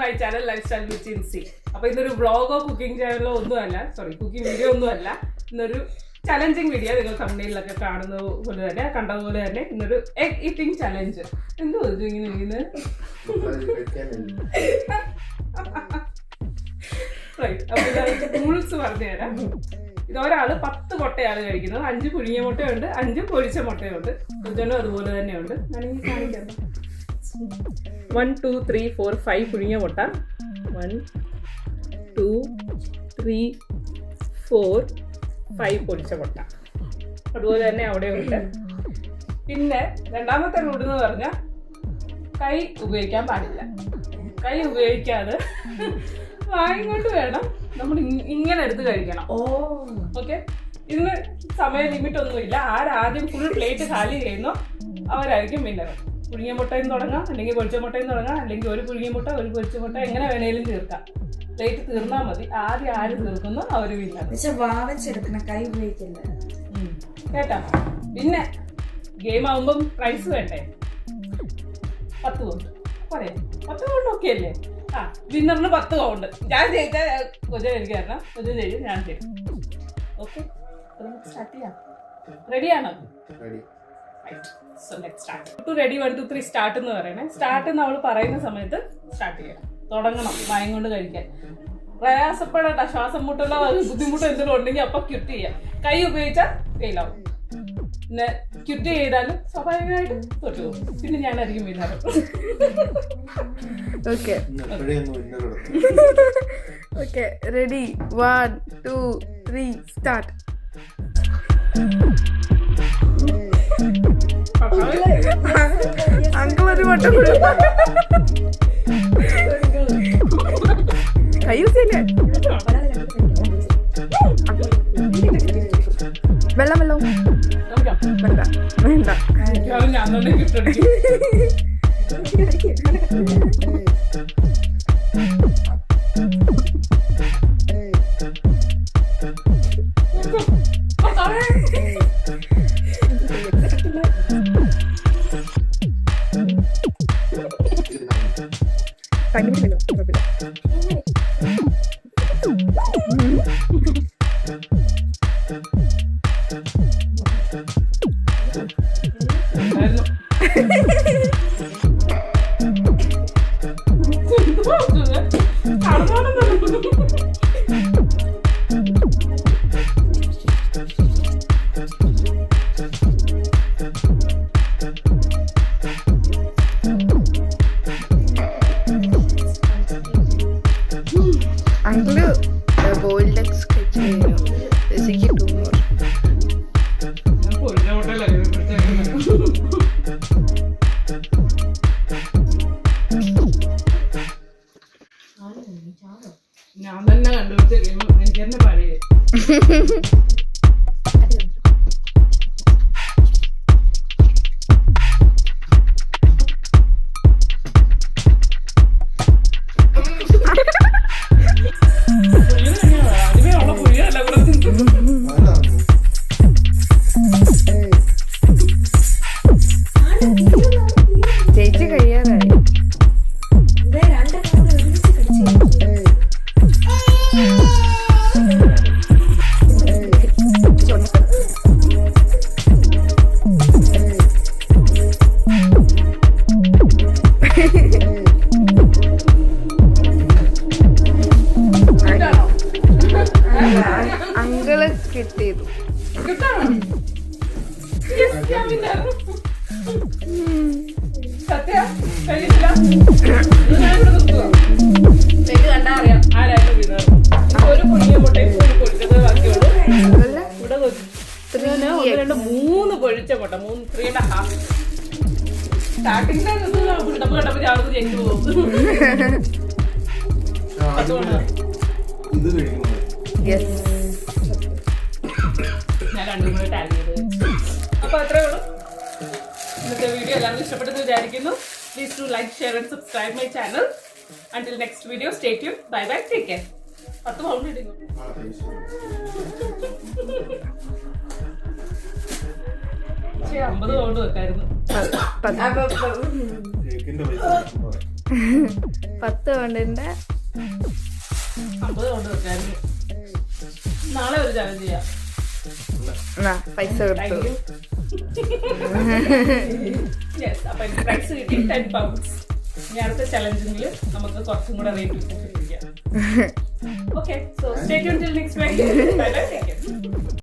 My channel life style വിത്ത് ജിൻസി. അപ്പൊ ഇന്നൊരു വ്ളോഗോ cooking ചാനലോ ഒന്നുമല്ല, കുക്കിംഗ് വീഡിയോ ഒന്നുമല്ല. ഇന്നൊരു ചലഞ്ചിങ് വീഡിയോ. നിങ്ങൾ തമിഴിലൊക്കെ കണ്ടതുപോലെ തന്നെ ഇന്നൊരു എഗ് ഈറ്റിംഗ് ചലഞ്ച്. എന്തോ ഇങ്ങനെ ഇരിക്കുന്നത്. റൂൾസ് പറഞ്ഞുതരാം. ഇതൊരാള് 10 മുട്ടയാണ് കഴിക്കുന്നത്. 5 പുഴുങ്ങിയ മുട്ടയുണ്ട്, 5 പൊരിച്ച മുട്ടയുണ്ട്. കുജനും അതുപോലെ തന്നെയുണ്ട്. ഞാനിങ്ങനെ കാണിക്കാം. 1 2 3 4 5 പുഴുങ്ങിയ മുട്ട. 1 2 3 4 5 പൊരിച്ച മുട്ട. അതുപോലെ തന്നെ അവിടെ ഉണ്ട്. പിന്നെ രണ്ടാമത്തെ റൂൾ എന്ന് പറഞ്ഞാൽ കൈ ഉപയോഗിക്കാൻ പാടില്ല. കൈ ഉപയോഗിക്കാതെ വായും കൊണ്ട് വേണം നമ്മൾ ഇങ്ങനെ എടുത്ത് കഴിക്കണം. ഓക്കെ, ഇതിന് സമയ ലിമിറ്റ് ഒന്നുമില്ല. ആരാദ്യം ഫുൾ പ്ലേറ്റ് ഖാലി ചെയ്യുന്നോ അവരായിരിക്കും വിന്നർ. പുഴുങ്ങിയ മുട്ടയിൽ നിന്ന് തുടങ്ങാം, അല്ലെങ്കിൽ പൊരിച്ച മുട്ടയിൽ നിന്ന് തുടങ്ങാം, അല്ലെങ്കിൽ ഒരു പുഴുങ്ങിയ മുട്ട ഒരു പൊരിച്ച മുട്ട എങ്ങനെ വേണേലും തീർക്കാം. പ്ലേറ്റ് തീർന്നാൽ മതി. ആദ്യം ആര് തീർക്കുന്നോ അവര് വിന്നർ. കൈ ഉപയോഗിക്കില്ല കേട്ടാ. പിന്നെ ഗെയിം ആവുമ്പം പ്രൈസ് വേണ്ടേ? 10 പൗണ്ട് പറയാം. 10 പൗണ്ട് ഓക്കെ അല്ലേ? ആ, വിന്നറിന് 10 പൗണ്ട്. ഞാൻ ജയിച്ചാൽ കൊച്ചൻ എനിക്ക് തരണം, കൊച്ചൻ ജയിച്ചു ഞാൻ ചെയ്യും. ഓക്കെ, സ്റ്റാർട്ട് ചെയ്യാം. റെഡിയാണോ? റെഡി 1 2 3 സ്റ്റാർട്ട് എന്ന് പറയണേ. സ്റ്റാർട്ട് എന്ന് അവൾ പറയുന്ന സമയത്ത് സ്റ്റാർട്ട് ചെയ്യണം. തുടങ്ങണം വായും കൊണ്ട് കഴിക്കാൻ. പ്രയാസപ്പെടണ്ട. ശ്വാസം മുട്ടുള്ള ബുദ്ധിമുട്ട് എന്തെങ്കിലും ഉണ്ടെങ്കിൽ അപ്പൊ ക്വിറ്റ് ചെയ്യാം. കൈ ഉപയോഗിച്ചാൽ ഫെയിലാവും. പിന്നെ ക്വിറ്റ് ചെയ്താലും സ്വാഭാവികമായിട്ട് തൊട്ടു പോകും. പിന്നെ ഞാനായിരിക്കും winner. Okay, ready 1 2 3 start. Uncle ഒരു വട്ടം കൈ വെച്ചല്ലേ? വെള്ളം വെള്ളം വേണ്ട വേണ്ട. ഞാൻ തന്നെ ഗിഫ്റ്റ് അടിക്കും. ഞാൻ തന്നെ കണ്ടുപിടിച്ച ഗെയിം എനിക്ക് തന്നെ പഴയ. അതിനെ ഉള്ള പുഴിയല്ല കൂടെ. ചേച്ചി കഴിയാതായി. അങ്കിള് കിട്ടിയത് സത്യ കഴിയില്ല. കണ്ടാ അറിയാം ആരായാലും വിന്നർ. ഒരു പുഴുങ്ങിയ മുട്ടയും ഒരു പൊരിച്ചത് ബാക്കിയുള്ളൂ. ഇവിടെ 1 2 3 പൊരിച്ച മുട്ട. 3 3.5. സ്റ്റാർട്ടിങ്ങിൽ കണ്ടപ്പോ ചാടുന്നത് ജയിച്ചു പോകും. ഞാൻ 2 കൂടെ ടാഗ് ചെയ്ത്. അപ്പൊ അത്രേ ഉള്ളൂ ഇന്നത്തെ വീഡിയോ. എല്ലാവരും ഇഷ്ടപ്പെട്ടെന്ന് വിചാരിക്കുന്നു. Please to like, share and subscribe my channel. Until next video, stay tuned. Bye bye. Take care. 10 pound ഇടുന്നു. 50 pound വെക്കായിരുന്നു. 10 പൗണ്ടിന്റെ 50 കൊണ്ട് വെക്കായിരുന്നു. നാളെ ഒരു ചലഞ്ച് ചെയ്യാം. പൈസ താങ്ക് കൊടുത്തു. യു. യെസ്, അപ്പൊ എനിക്ക് പ്രൈസ് കിട്ടി 10 pounds. ഇനി അടുത്ത ചലഞ്ചിൽ നമുക്ക് കുറച്ചും കൂടെ റേറ്റ് കൂട്ടിപ്പിടിക്കാം. Okay, so stay tune till next week. Bye bye, take care.